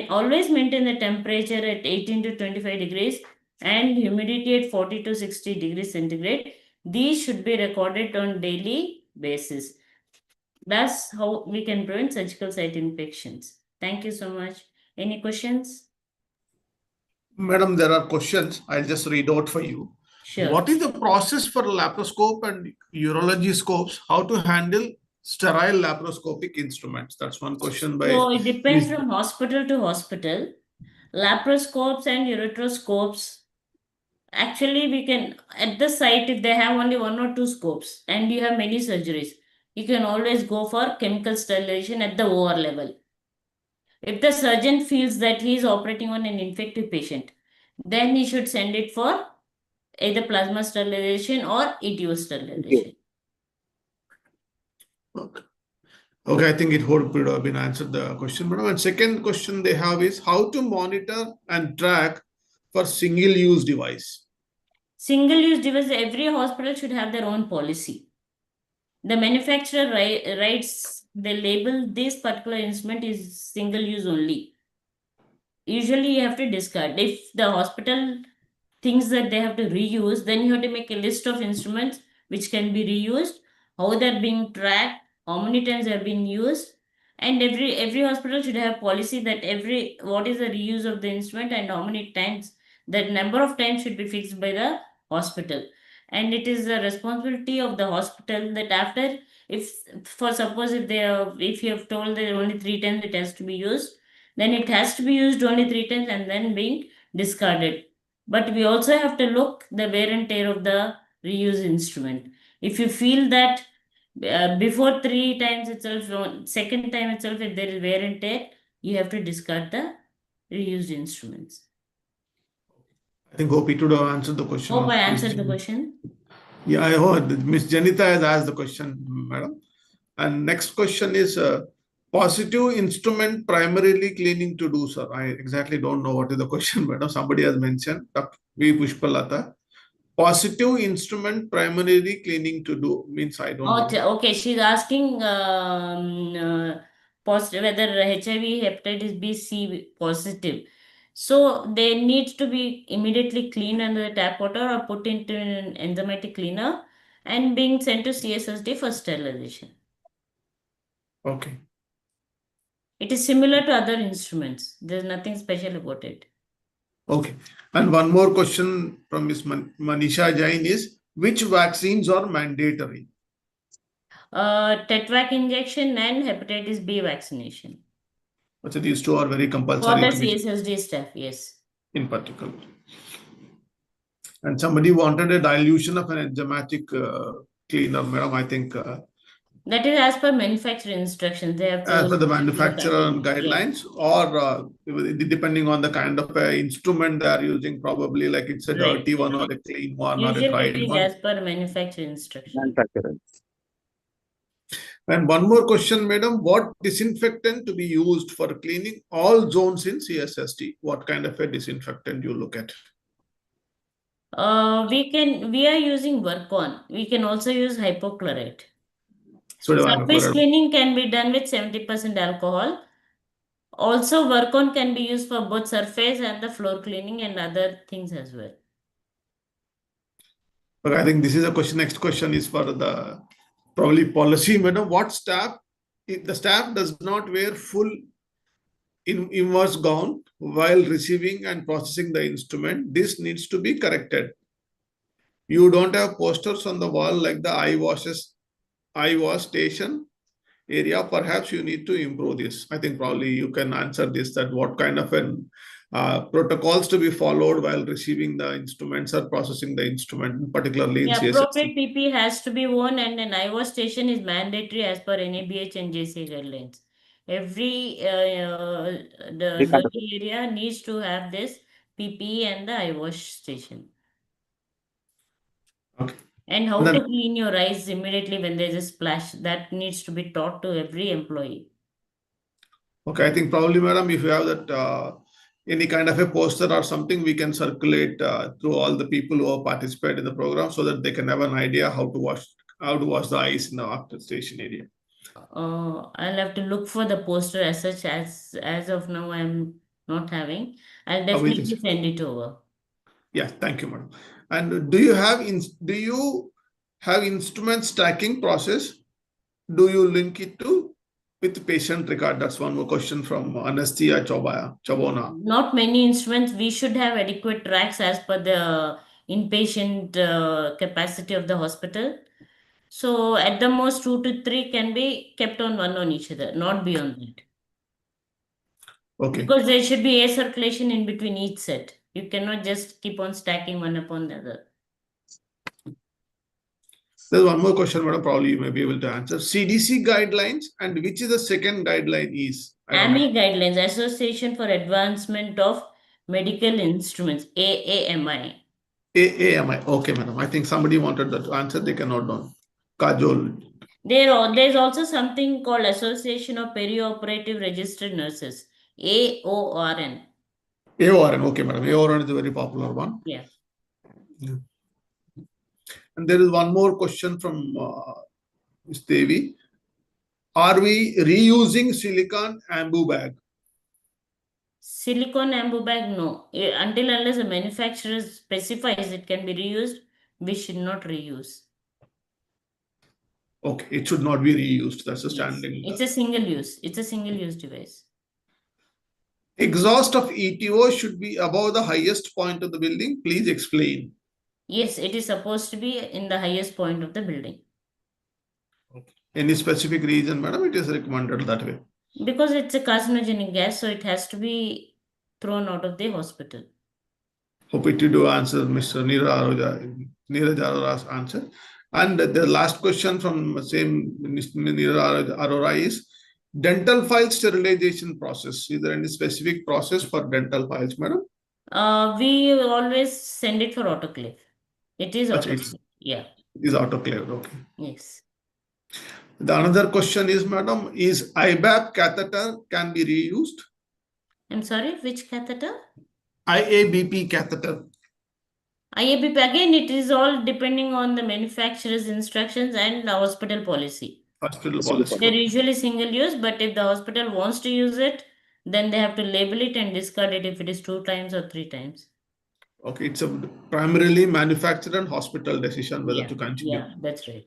Always maintain the temperature at 18 to 25 degrees and humidity at 40 to 60 degrees centigrade. These should be recorded on daily basis. That's how we can prevent surgical site infections. Thank you so much. Any questions? Madam, there are questions. I'll just read out for you. Sure. What is the process for laparoscope and urology scopes? How to handle sterile laparoscopic instruments? That's one question by So it depends Ms. from hospital to hospital. Laparoscopes and ureteroscopes, actually we can, at the site, if they have only one or two scopes and you have many surgeries, you can always go for chemical sterilization at the OR level. If the surgeon feels that he is operating on an infective patient, then he should send it for either plasma sterilization or ETO sterilization. Okay. Okay, I think it would have been answered the question, madam. And second question they have is how to monitor and track for single-use device. Single-use device, every hospital should have their own policy. The manufacturer writes, they label this particular instrument is single-use only. Usually you have to discard. If the hospital thinks that they have to reuse, then you have to make a list of instruments which can be reused, how they're being tracked, how many times they're being used, and every hospital should have policy that what is the reuse of the instrument and how many times. That number of times should be fixed by the hospital, and it is the responsibility of the hospital that after, if for suppose if you have told that only 3 times it has to be used, then it has to be used only 3 times and then being discarded. But we also have to look the wear and tear of the reused instrument. If you feel that before 3 times itself, second time itself, if there is wear and tear, you have to discard the reused instruments. I think hope it would have answered the question. Hope of I Ms. answered the Janita. question. Yeah, I heard Ms. Janita has asked the question, madam. And next question is positive instrument primarily cleaning to do, sir. I exactly don't know what is the question, madam. Somebody has mentioned. V. Pushpalata. Positive instrument primarily cleaning to do means I don't know. Okay, she's asking positive, whether HIV, hepatitis B, C positive. So they need to be immediately cleaned under the tap water or put into an enzymatic cleaner and being sent to CSSD for sterilization. Okay. It is similar to other instruments. There's nothing special about it. Okay. And one more question from Ms. Manisha Jain is which vaccines are mandatory? Tetvac injection and hepatitis B vaccination. So these two are very For compulsory the to be CSSD staff, yes. in particular. And somebody wanted a dilution of an enzymatic cleaner, madam. I think That is as per manufacturer instructions. They have to as per the stick to manufacturer packaging. guidelines, or depending on the kind of instrument they are using, probably like it's a Right. dirty one or a clean one or a Usually dried it is one. as per manufacturer instruction. Manufacturer. And one more question, madam. What disinfectant to be used for cleaning all zones in CSST? What kind of a disinfectant you look at? We are using Vercon. We can also use hypochlorite. Sodium Surface hydrochloride. cleaning can be done with 70% alcohol. Also, Vercon can be used for both surface and the floor cleaning and other things as well. But I think this is a question. Next question is for the probably policy, madam. What staff? If the staff does not wear full inverse gown while receiving and processing the instrument, this needs to be corrected. You don't have posters on the wall like the eye wash station area. Perhaps you need to improve this. I think probably you can answer this, that what kind of protocols to be followed while receiving the instruments or processing the instrument, particularly in Yeah, CSS. appropriate PPE has to be worn, and an IVA station is mandatory as per NABH and JCA guidelines. Every the surgery area needs to have this PPE and the eye wash station. Okay. And how to clean your eyes immediately when there's a splash, that needs to be taught to every employee. Okay, I think probably, madam, if you have that any kind of a poster or something we can circulate through all the people who have participated in the program so that they can have an idea how to wash the eyes in the after station area. I'll have to look for the poster as such. As of now, I'm not having. I'll will definitely just- send it over. Yeah, thank you, madam. And do you have instrument stacking process? Do you link it to with patient record? That's one more question from Anestia Chabona. Not many instruments. We should have adequate tracks as per the inpatient capacity of the hospital. So at the most, 2 to 3 can be kept on each other, not beyond that. Okay. Because there should be air circulation in between each set. You cannot just keep on stacking one upon the other. There's one more question, madam. Probably you may be able to answer. CDC guidelines and which is the second guideline is? I don't know. AMI guidelines, Association for Advancement of Medical Instruments, AAMI. AAMI. Okay, madam. I think somebody wanted that answer. They can note down. Kajol. There's also something called Association of Perioperative Registered Nurses, AORN. AORN. Okay, madam. AORN is a very popular one. Yeah. And there is one more question from Ms. Devi. Are we reusing silicone ambu bag? Silicone ambu bag, no. Until unless the manufacturer specifies it can be reused, we should not reuse. Okay, it should not be reused. That's a Yes. standing. It's a single use. It's a single use device. Exhaust of ETO should be above the highest point of the building. Please explain. Yes, it is supposed to be in the highest point of the building. Any specific reason, madam? It is recommended that way. Because it's a carcinogenic gas, so it has to be thrown out of the hospital. Hope it do answer Mr. Neeraj Arora's answer. And the last question from same Mr. Neeraj Arora is dental file sterilization process. Is there any specific process for dental files, madam? We always send it for autoclave. It is That's autoclave. Yeah. It is autoclaved. Okay. Yes. The another question is, madam, is IBAP catheter can be reused? I'm sorry, which catheter? IABP catheter. IABP, again, it is all depending on the manufacturer's instructions and the hospital policy. Hospital policy. They're usually single use, but if the hospital wants to use it, then they have to label it and discard it if it is 2 times or 3 times. Okay, it's a primarily manufacturer and hospital decision whether to continue. Yeah, that's right.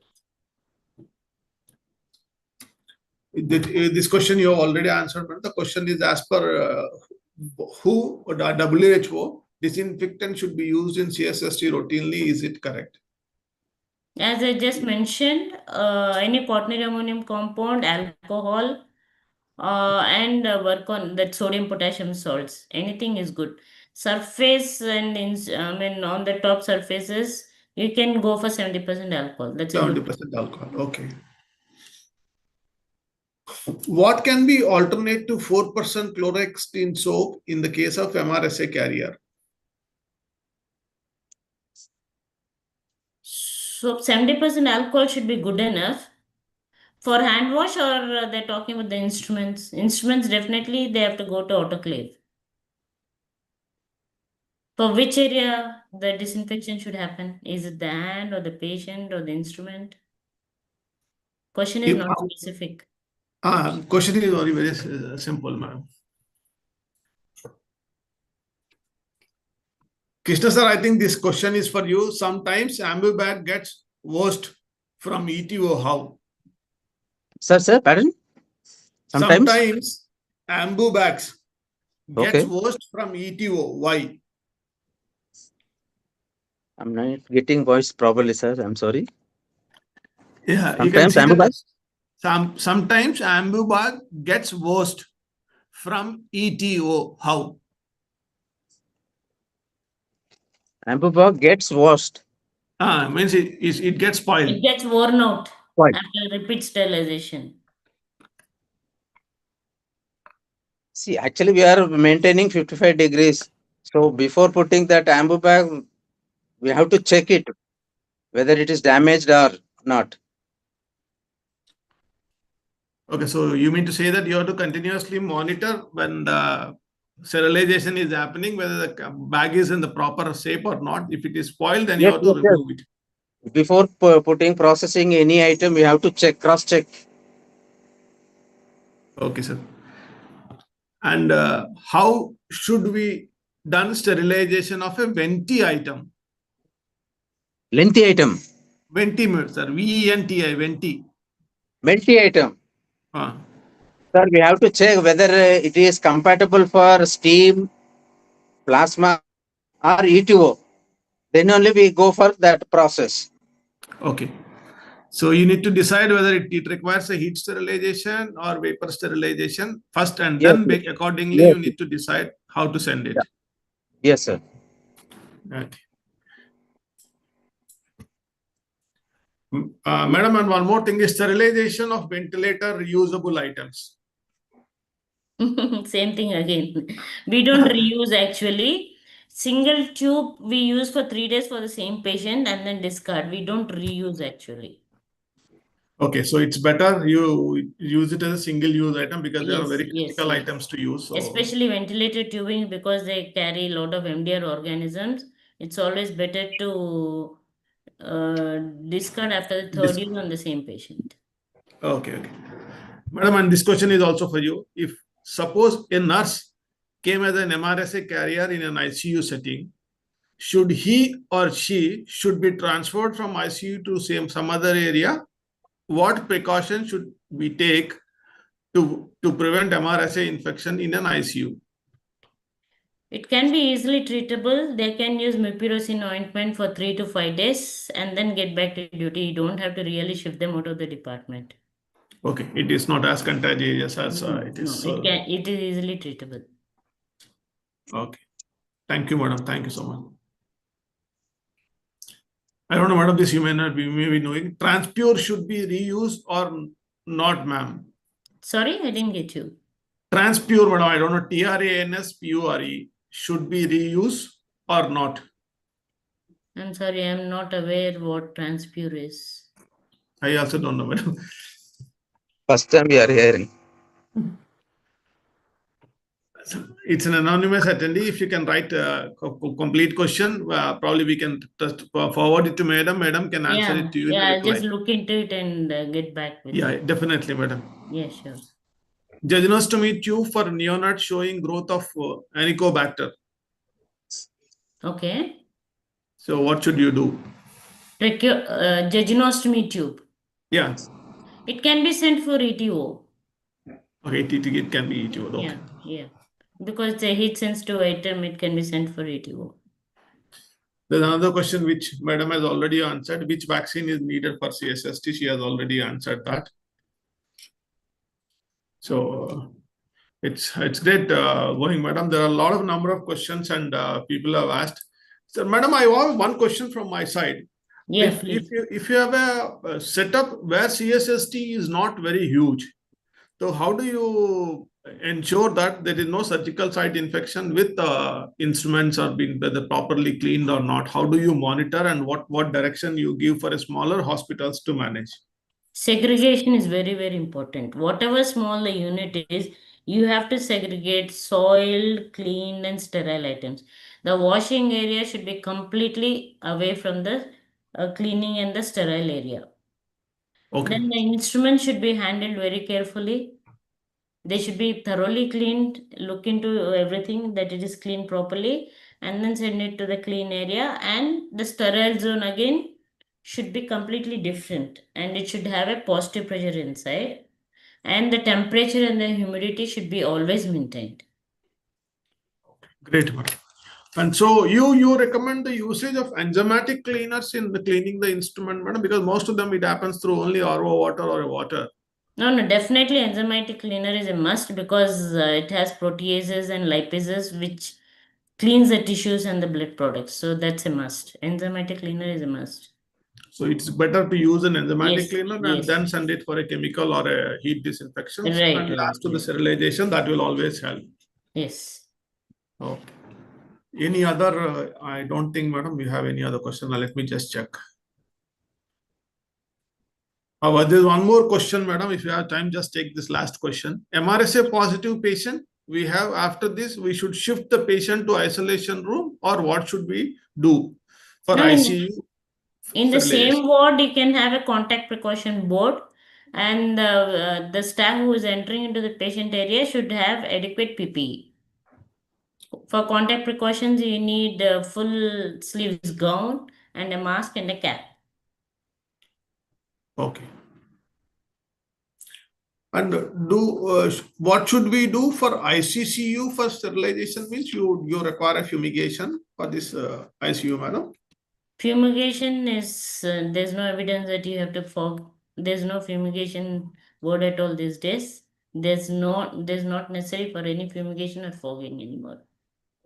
This question you have already answered, but the question is as per WHO, disinfectant should be used in CSST routinely. Is it correct? As I just mentioned, any quaternary ammonium compound, alcohol, and work on that sodium potassium salts. Anything is good. Surface and on the top surfaces, you can go for 70% alcohol. That's 70% alcohol. Okay. What can be alternate to 4% chlorhexidine soap in the case of MRSA carrier? So 70% alcohol should be good enough. For hand wash, or they're talking about the instruments? Instruments, definitely they have to go to autoclave. For which area the disinfection should happen? Is it the hand or the patient or the instrument? Question is not specific. Question is very simple, ma'am. Krishna sir, I think this question is for you. Sometimes ambu bag gets washed from ETO. How? Sir, pardon? Sometimes ambu bags gets Okay. washed from ETO. Why? I'm not getting voice properly, sir. I'm sorry. Yeah, you can Sometimes see ambu bag. sometimes ambu bag gets washed from ETO. How? Ambu bag gets washed. Means it gets spoiled. It gets worn out Spoiled. after repeat sterilization. See, actually, we are maintaining 55 degrees. So before putting that ambu bag, we have to check it whether it is damaged or not. Okay, so you mean to say that you have to continuously monitor when the sterilization is happening, whether the bag is in the proper shape or not. If it is spoiled, then you Yes, have to yes, yes. remove it. Before putting processing any item, you have to check, cross check. Okay, sir. And how should we done sterilization of a venti item? Lengthy item, Venti, sir. VENTI, venti. melty item. Sir, we have to check whether it is compatible for steam, plasma, or ETO. Then only we go for that process. Okay. So you need to decide whether it requires a heat sterilization or vapor sterilization first, and Yes, then yes, accordingly yes, you need to decide how to send it. yes, sir. Okay. Madam, and one more thing is sterilization of ventilator reusable items. Same thing again. We don't reuse actually. Single tube we use for 3 days for the same patient and then discard. We don't reuse actually. Okay, so it's better you use it as a single use item because they are Yes, very yes, critical yes. items to use. So, Especially ventilated tubing because they carry a lot of MDR organisms. It's always better to discard after the third use on the same patient. okay. Madam, and this question is also for you. If suppose a nurse came as an MRSA carrier in an ICU setting, should he or she should be transferred from ICU to some other area? What precautions should we take to prevent MRSA infection in an ICU? It can be easily treatable. They can use mupirocin ointment for 3 to 5 days and then get back to duty. You don't have to really shift them out of the department. Okay, it is not as contagious as it is. No, it is easily treatable. Okay. Thank you, madam. Thank you so much. I don't know, madam, this you may not be, may be knowing. Transpure should be reused or not, ma'am? Sorry, I didn't get you. Transpure, madam, I don't know, TRANSPURE should be reused or not? I'm sorry, I'm not aware what transpure is. I also don't know, madam. First time we are hearing. It's an anonymous attendee. If you can write a complete question, probably we can just forward it to madam. Madam can answer it to you in I'll reply. just look into it and get back with you. Yeah, definitely, madam. Yeah, sure. Jejunostomy tube for neonate showing growth of Helicobacter. Okay. So what should you do? Jejunostomy tube. Yeah. It can be sent for ETO. Okay, it can be ETO. Okay. Yeah. Because it's a heat sensitive item, it can be sent for ETO. There's another question which madam has already answered. Which vaccine is needed for CSST? She has already answered that. So it's great going, madam. There are a lot of number of questions and people have asked. So, madam, I have one question from my side. Yeah, if you have a setup where CSST is not very huge, so how do you ensure that there is no surgical site infection with instruments are being whether properly cleaned or not? How do you monitor and what direction you give for a smaller hospitals to manage? Segregation is very, very important. Whatever small the unit is, you have to segregate soiled, cleaned, and sterile items. The washing area should be completely away from the cleaning and the sterile area. Okay. Then the instruments should be handled very carefully. They should be thoroughly cleaned, look into everything that it is cleaned properly, and then send it to the clean area. And the sterile zone again should be completely different, and it should have a positive pressure inside. And the temperature and the humidity should be always maintained. Great, madam. And so you recommend the usage of enzymatic cleaners in the cleaning the instrument, madam, because most of them it happens through only RO water or water. No, definitely enzymatic cleaner is a must because it has proteases and lipases which cleans the tissues and the blood products. So that's a must. Enzymatic cleaner is a must. So it's better to use an enzymatic cleaner and Yes. then send it for a chemical or a heat disinfection. Right, And right, last to the yes. sterilization, that will always help. Yes. Okay. Any other? I don't think, madam, you have any other question. Now, let me just check. There's one more question, madam. If you have time, just take this last question. MRSA positive patient we have after this, we should shift the patient to isolation room, or what should we do for No, ICU? In the sterilization? same ward, you can have a contact precaution board, and the staff who is entering into the patient area should have adequate PPE. For contact precautions, you need a full sleeves gown and a mask and a cap. Okay. And what should we do for ICCU for sterilization? Means you require a fumigation for this ICU, madam? Fumigation is there's no evidence that you have to fog. There's no fumigation word at all these days. There's not necessary for any fumigation or fogging anymore.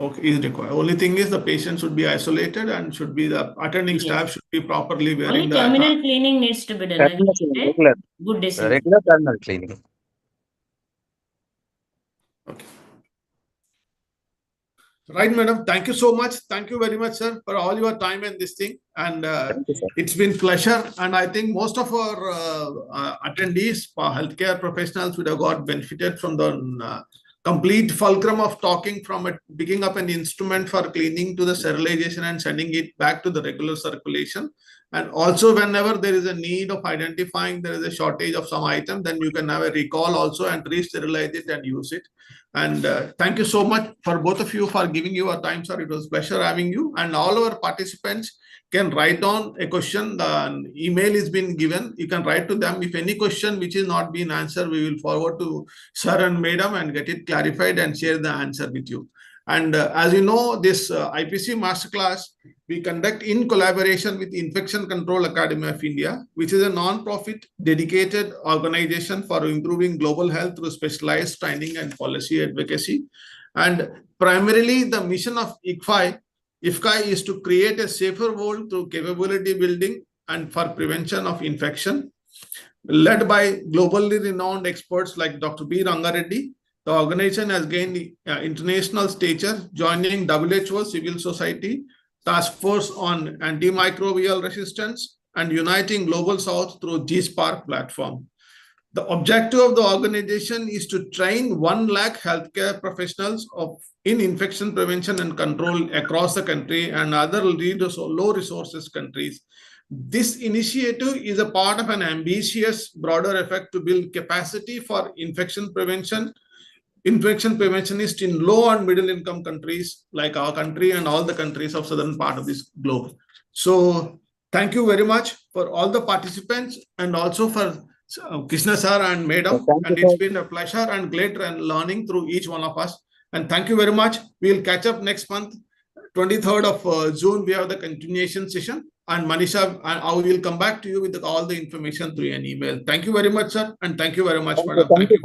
Okay, is required. Only thing is the patient should be isolated and should be the attending staff should be properly Only wearing the terminal cleaning needs to be done. Like you said, Regular, good disinfection. regular terminal cleaning. Okay. Right, madam. Thank you so much. Thank you very much, sir, for all your time and this thing. And Thank you, sir. it's been pleasure. And I think most of our attendees, healthcare professionals, would have got benefited from the complete fulcrum of talking from it, picking up an instrument for cleaning to the sterilization and sending it back to the regular circulation. And also, whenever there is a need of identifying there is a shortage of some item, then you can have a recall also and re-sterilize it and use it. And thank you so much for both of you for giving your time, sir. It was a pleasure having you. And all our participants can write down a question. The email is been given. You can write to them. If any question which is not being answered, we will forward to sir and madam and get it clarified and share the answer with you. And as you know, this IPC Masterclass, we conduct in collaboration with Infection Control Academy of India, which is a non-profit dedicated organization for improving global health through specialized training and policy advocacy. And primarily the mission of IFCI is to create a safer world through capability building and for prevention of infection. Led by globally renowned experts like Dr. B. Rangareddy, the organization has gained international stature, joining WHO, Civil Society, Task Force on Antimicrobial Resistance, and uniting Global South through G-Spark platform. The objective of the organization is to train 1 lakh healthcare professionals in infection prevention and control across the country and other low resources countries. This initiative is a part of an ambitious, broader effort to build capacity for infection preventionists in low and middle income countries like our country and all the countries of southern part of this globe. So thank you very much for all the participants and also for Krishna sir and madam. And it's been a pleasure and great learning through each one of us. And thank you very much. We'll catch up next month, 23rd of June. We have the continuation session. And Manisha, I will come back to you with all the information through an email. Thank you very much, sir. And thank you very much, madam. Thank you.